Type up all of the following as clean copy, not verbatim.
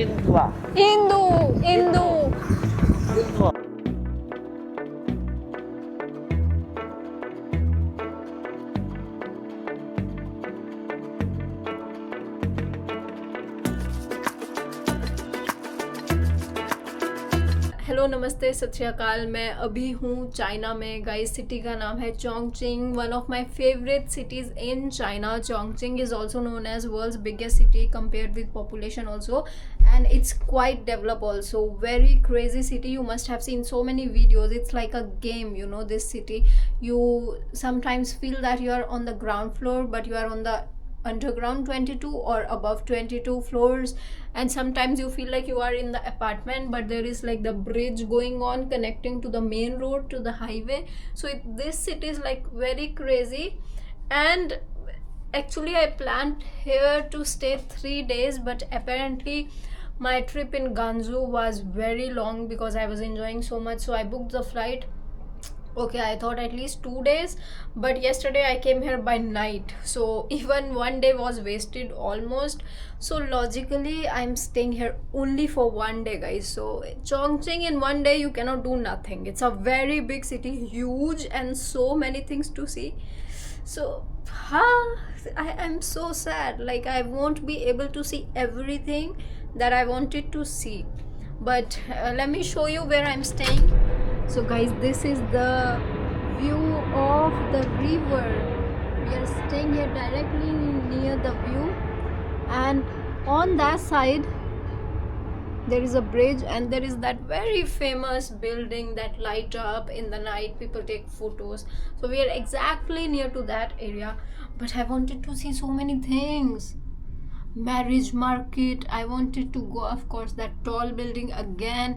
印度啊，印度，印度。印度。हेलो नमस्ते सत श्री अकाल। मैं अभी हूँ चाइना में गाइस। सिटी का नाम है Chongqing, one of my favourite cities in China. Chongqing is also known as world's biggest city compared with population also, and it's quite developed also. Very crazy city. You must have seen so many videos. It's like a game, you know, this city. You sometimes feel that you are on the ground floor, but you are on the underground 22 or above 22 floors, and sometimes you feel like you are in the apartment, but there is like the bridge going on connecting to the main road to the highway. So this city is like very crazy. And actually I planned here to stay 3 days, but apparently my trip in Gansu was very long because I was enjoying so much, so I booked the flight. Okay, I thought at least 2 days, but yesterday I came here by night, so even one day was wasted almost. So logically I'm staying here only for one day, guys. So Chongqing in one day you cannot do nothing. It's a very big city, huge, and so many things to see. So I am so sad, like I won't be able to see everything that I wanted to see. But let me show you where I'm staying. So guys, this is the view of the river. We are staying here directly near the view, and on that side there is a bridge, and there is that very famous building that light up in the night. People take photos. So we are exactly near to that area. But I wanted to see so many things. Marriage market, I wanted to go, of course, that tall building again,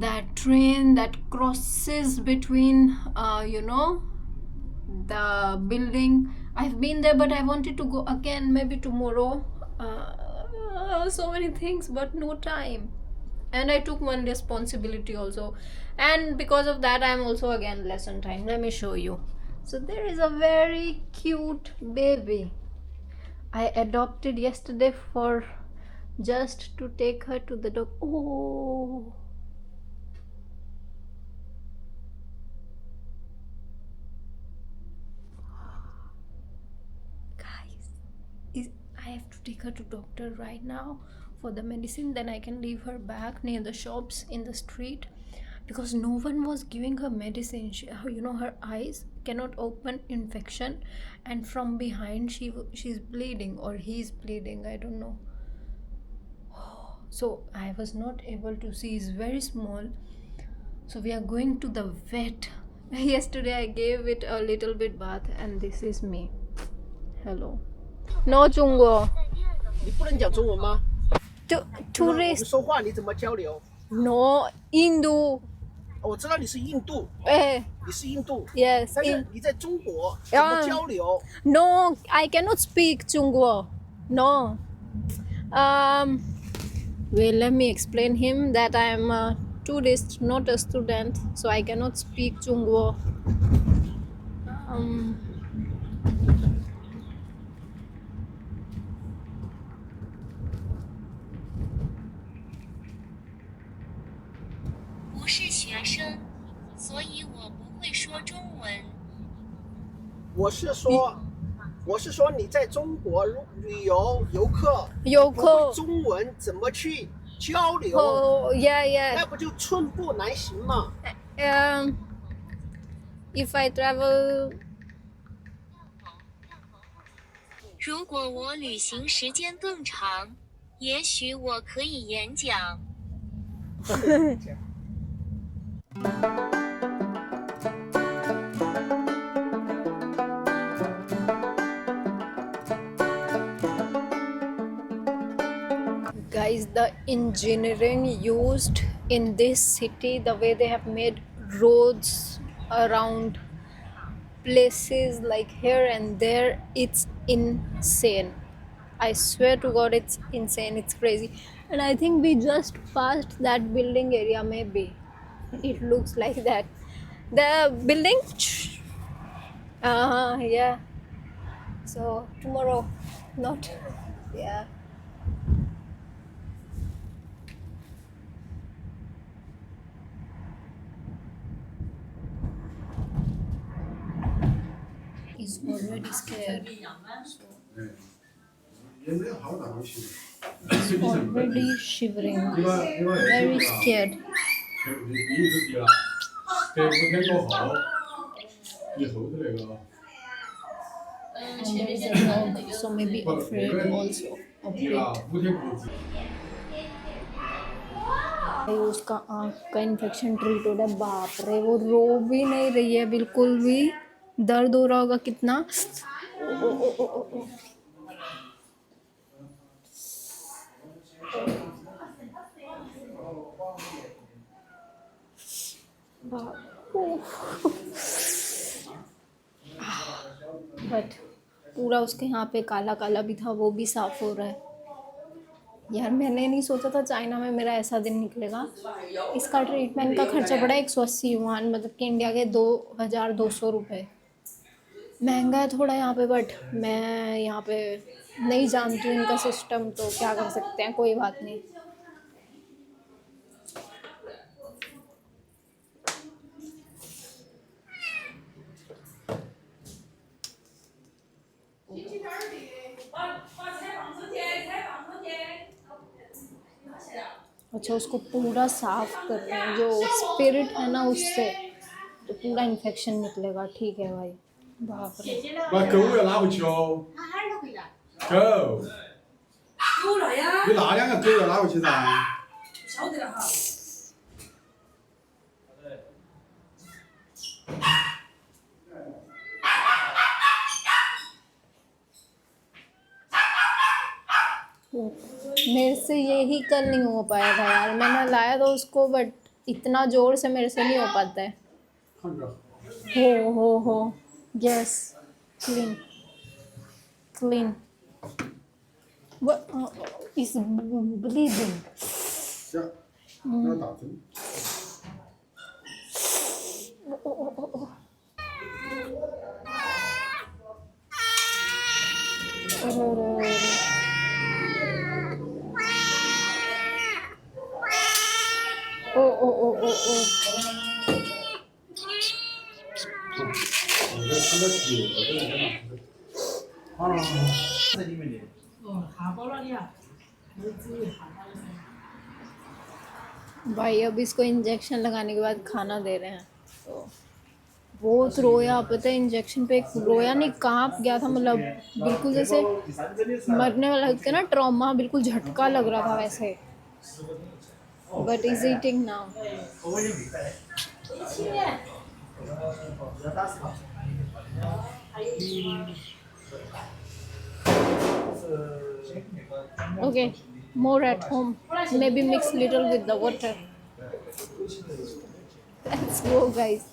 that train that crosses between the building. I've been there, but I wanted to go again, maybe tomorrow. So many things, but no time. And I took one responsibility also, and because of that I'm also again less on time. Let me show you. So there is a very cute baby I adopted yesterday for just to take her to the dog. Oh, guys, I have to take her to doctor right now for the medicine. Then I can leave her back near the shops in the street, because no one was giving her medicine. Her eyes cannot open infection, and from behind she's bleeding, or he's bleeding, I don't know. So I was not able to see. It's very small. So we are going to the vet. Yesterday I gave it a little bit bath, and this is me. Hello. No 中国你不能讲中文吗？我们 tourist 说话你怎么交流？ no 印度我知道你是印度，你是印度 yes 但是你在中国怎么交流？ no I cannot speak 中国 no well, let me explain him that I am a tourist, not a student, so I cannot speak 中国 不是学生，所以我不会说中文。我是说你在中国旅游游客不游客会中文怎么去交流？ oh yeah 那不就寸步难行吗？ if I travel 如果我旅行时间更长，也许我可以演讲。Guys, the engineering used in this city, the way they have made roads around places like here and there, it's insane. I swear to God, it's insane. It's crazy. And I think we just passed that building area, maybe. It looks like that. The building? Yeah. So tomorrow, not. Yeah. already scared. Already Already shivering. Very scared. 你鼻子低了，这5天过后，以后的那个。 And there is a dog, so maybe afraid also of 低 it. 了5天过后。 भाई उसका आँख का infection treat हो रहा है, बाप रे वो रो भी नहीं रही है बिल्कुल भी, दर्द हो रहा होगा कितना। ओ, ओ, ओ, ओ, ओ, ओ। बट पूरा उसके यहाँ पे काला काला भी था, वो भी साफ हो रहा है। यार मैंने नहीं सोचा था चाइना में मेरा ऐसा दिन निकलेगा। इसका ट्रीटमेंट का खर्चा पड़ा 180 युआन, मतलब कि इंडिया के 2200 रुपये। महंगा है थोड़ा यहाँ पे, बट मैं यहाँ पे नहीं जानती हूँ इनका सिस्टम, तो क्या कर सकते हैं, कोई बात नहीं। अच्छा उसको पूरा साफ करते हैं, जो स्पिरिट है ना उससे तो पूरा इन्फेक्शन निकलेगा। ठीक है भाई, बाप रे। 把狗要拉回去哦。狗。狗了呀！你那2个狗要拉回去噻。晓得了哈。 मेरे से यही कल नहीं हो पाया था यार, मैंने लाया था उसको बट इतना ज़ोर से मेरे से नहीं हो पाता है। 看着。 हो yes, clean clean is bleeding. 行，那打针。 भाई अब इसको इंजेक्शन लगाने के बाद खाना दे रहे हैं, तो बहुत रोया, पता है इंजेक्शन पे रोया नहीं, कांप गया था, मतलब बिल्कुल जैसे मरने वाला होता है ना, ट्रॉमा, बिल्कुल झटका लग रहा था वैसे। But is eating now. Okay, more at home, maybe mix little with the water. Let's go guys.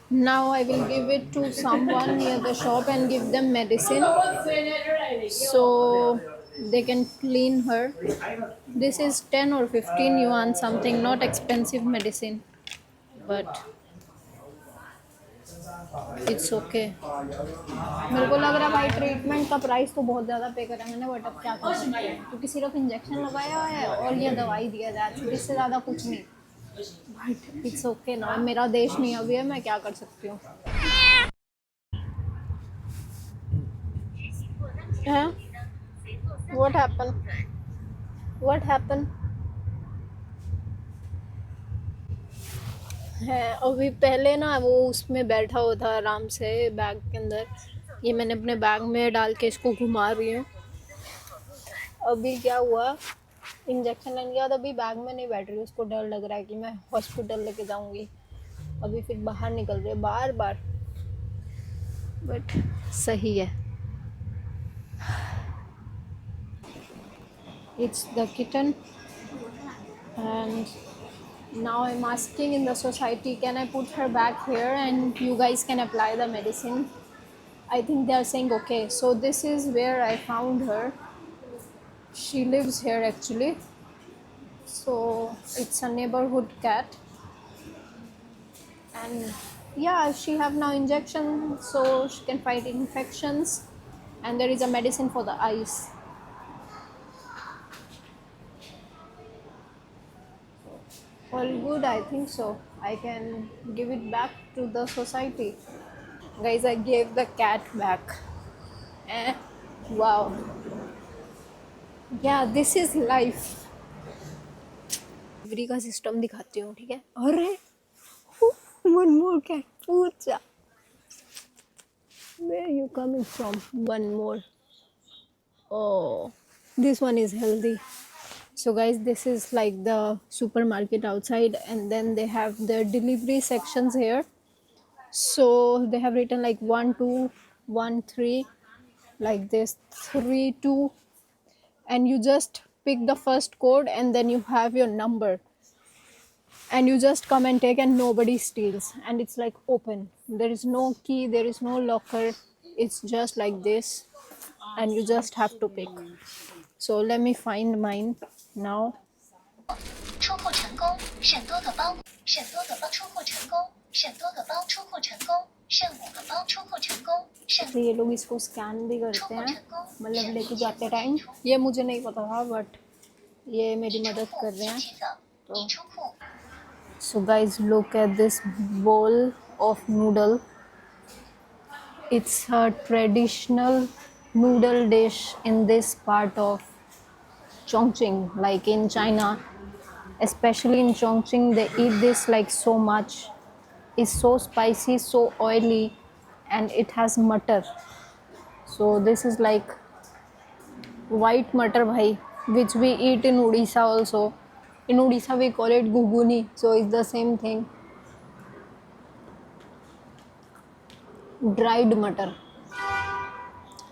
Now I will give it to someone near the shop and give them medicine so they can clean her. This is 10 or 15 yuan something, not expensive medicine, but it's okay. मेरे को लग रहा है भाई treatment का price तो बहुत ज़्यादा पे करेंगे ना, बट अब क्या कर सकते हैं, क्योंकि सिर्फ इंजेक्शन लगाया है और ये दवाई दिया जाए, इससे ज़्यादा कुछ नहीं। बट इट्स ओके ना, मेरा देश नहीं अभी है, मैं क्या कर सकती हूँ। व्हाट हैपन है अभी, पहले ना वो उसमें बैठा हुआ था आराम से बैग के अंदर, ये मैंने अपने बैग में डाल के इसको घुमा रही हूँ। अभी क्या हुआ, इंजेक्शन लेने गया तो अभी बैग में नहीं बैठ रही, उसको डर लग रहा है कि मैं हॉस्पिटल लेके जाऊँगी। अभी फिर बाहर निकल रही है बार बार, बट सही है। It's the kitten and now I'm asking in the society, can I put her back here and you guys can apply the medicine? I think they are saying okay. So this is where I found her. She lives here actually, so it's a neighborhood cat, and yeah, she have now injection so she can fight infections, and there is a medicine for the eyes. All good, I think so. I can give it back to the society. Guys, I gave the cat back. Eh? Wow. Yeah, this is life. Delivery का system दिखाती हूँ, ठीक है? अरे one more cat पूछा where you coming from. One more. Oh, this one is healthy. So guys, this is like the supermarket outside, and then they have their delivery sections here. So they have written like 1 2 1 3, like this 3 2, and you just pick the first code and then you have your number, and you just come and take, and nobody steals, and it's like open. There is no key, there is no locker, it's just like this, and you just have to pick. So let me find mine now. 出库成功，剩多个包，剩多个包出库成功，剩多个包出库成功，剩5个包出库成功，剩 तो ये लोग इसको scan भी करते हैं, मतलब लेके जाते टाइम. ये मुझे नहीं पता था, बट ये मेरी मदद कर रहे हैं. 举走，已出库。 So guys, look at this bowl of noodle. It's a traditional noodle dish in this part of Chongqing, like in China. Especially in Chongqing, they eat this like so much. It's so spicy, so oily, and it has mutter. So this is like white mutter bhai, which we eat in Odisha also. In Odisha we call it guguni, so it's the same thing. Dried mutter.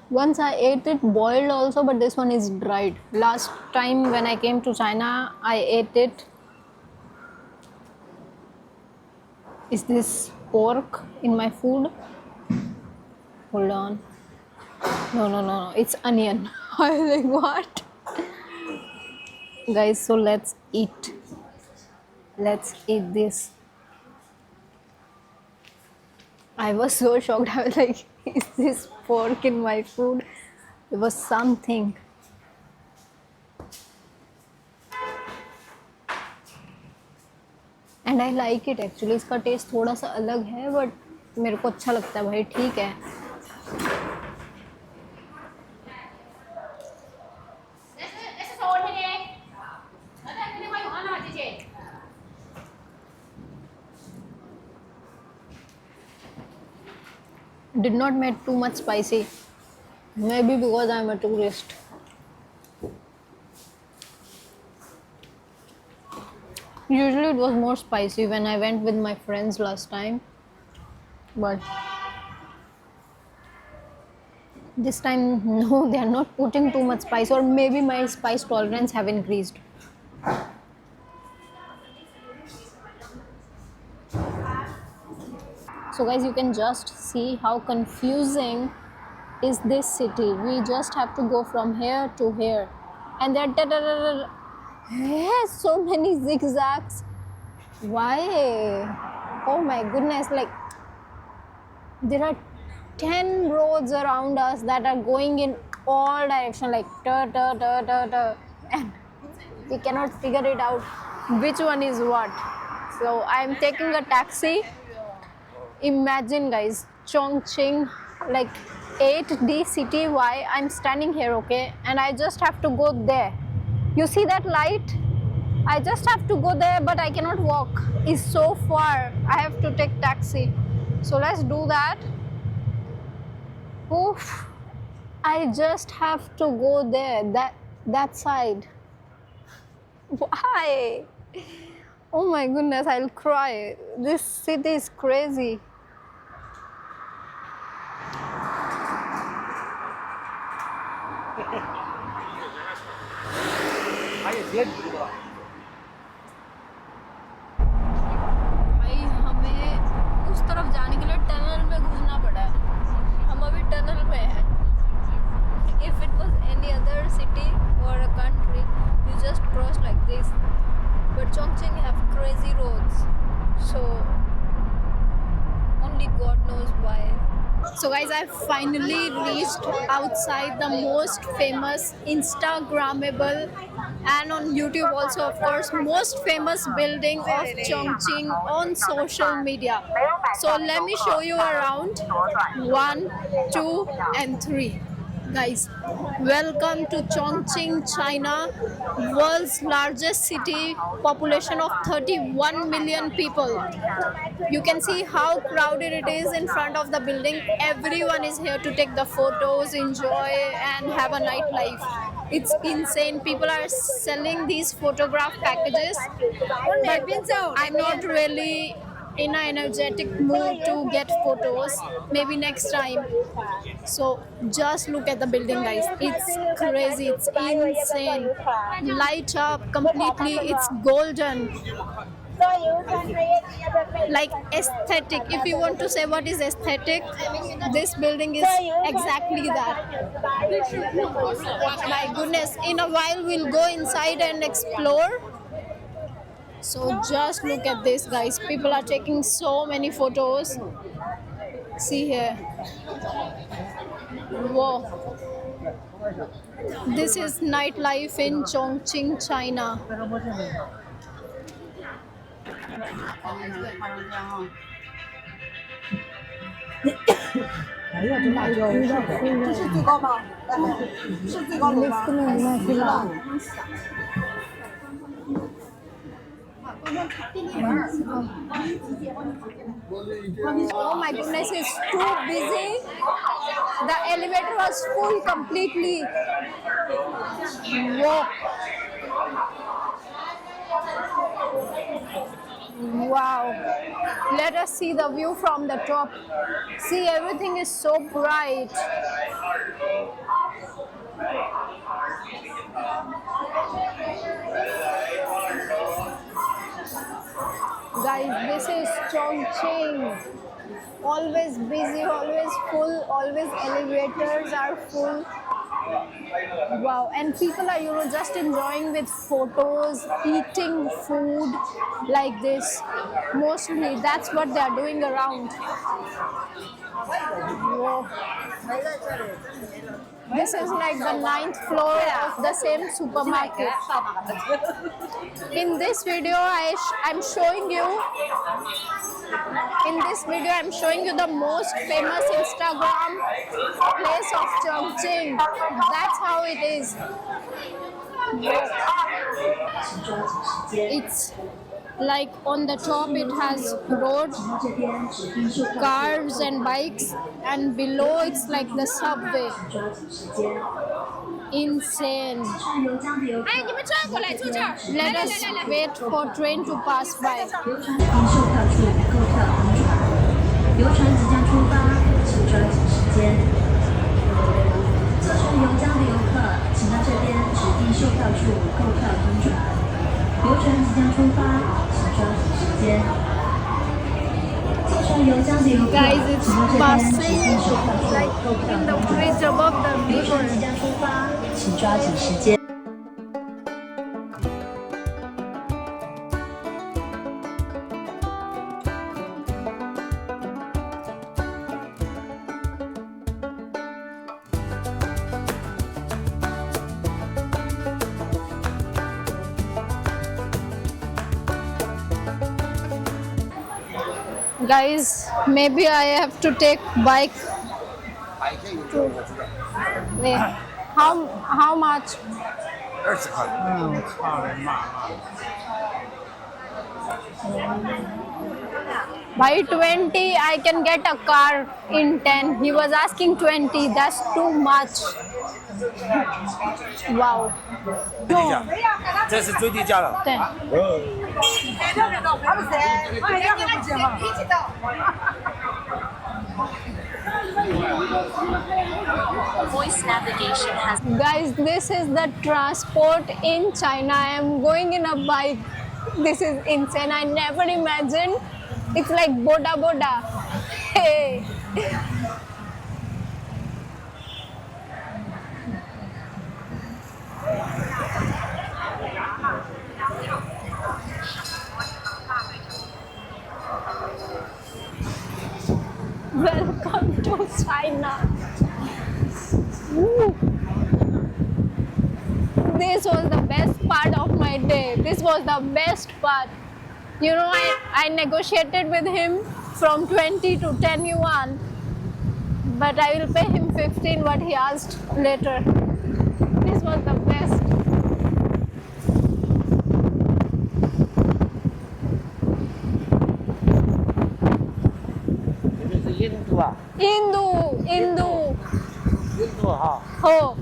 Once I ate it boiled also, but this one is dried. Last time when I came to China, I ate it. Is this pork in my food? Hold on. No, it's onion. I was like, what? Guys, so let's eat this. I was so shocked. I was like, is this pork in my food? It was something. And I like it actually. इसका test थोड़ा सा अलग है, but मेरे को अच्छा लगता है भाई, ठीक है. Did not make too much spicy. Maybe because I'm a tourist. Usually it was more spicy when I went with my friends last time, but this time no, they are not putting too much spice, or maybe my spice tolerance have increased. So guys, you can just see how confusing is this city. We just have to go from here to here, and there are so many zigzags. Why? Oh my goodness, like there are 10 roads around us that are going in all directions, like and we cannot figure it out which one is what. So I am taking a taxi. Imagine guys, Chongqing, like 8D city. Why I'm standing here, okay, and I just have to go there. You see that light? I just have to go there, but I cannot walk. It's so far. I have to take taxi. So let's do that. Oof. I just have to go there, that side. Why? Oh my goodness, I'll cry. This city is crazy. भाई हमें उस तरफ जाने के लिए tunnel में घुसना पड़ा है. हम अभी टनल में हैं. If it was any other city or a country, you just cross like this. But Chongqing have crazy roads, so only God knows why. So guys, I finally reached outside the most famous Instagrammable and on YouTube also, of course, most famous building of Chongqing on social media. So let me show you around 1, 2 and 3. Guys, welcome to Chongqing, China, world's largest city, population of 31 million people. You can see how crowded it is in front of the building. Everyone is here to take the photos, enjoy and have a nightlife. It's insane. People are selling these photograph packages, but I'm not really in an energetic mood to get photos. Maybe next time. So just look at the building, guys. It's crazy. It's insane. Light up completely. It's golden. Like aesthetic. If you want to say what is aesthetic, this building is exactly that. My goodness. In a while we'll go inside and explore. So just look at this, guys. People are taking so many photos. See here. Whoa. This is nightlife in Chongqing, China. Oh my goodness, it's too busy. The elevator was full completely. Whoa. Wow. Let us see the view from the top. See, everything is so bright. Guys, this is Chongqing. Always busy, always full, always elevators are full. Wow, and people are, just enjoying with photos, eating food like this. Mostly, that's what they are doing around. Whoa. This is like the 9th floor of the same supermarket. In this video, I'm showing you. In this video, I'm showing you the most famous Instagram place of Chongqing. That's how it is. It's like on the top it has road, cars and bikes, and below it's like the subway. Insane. Let us wait for train to pass by. 游船即将出发，请抓紧时间。坐上游江的游客，请到这边指定售票处购票登船。游船即将出发，请抓紧时间。坐上游江的游客，请到这边指定售票处购票登船。游船即将出发，请抓紧时间。 Guys, maybe I have to take bike. Wait, how much? 20块。By 20, I can get a car in 10. He was asking 20. That's too much. Wow. 这是最低价了。对。 Voice navigation has. Guys, this is the transport in China. I am going in a bike. This is insane. I never imagined. It's like boda boda. Hey. Welcome to was the best part of my day. This was the best part. You know, I negotiated with him from 20 to 10 yuan, but I will pay him 15 what he asked later. This was the best. 这个是印度啊，印度印度哈。हो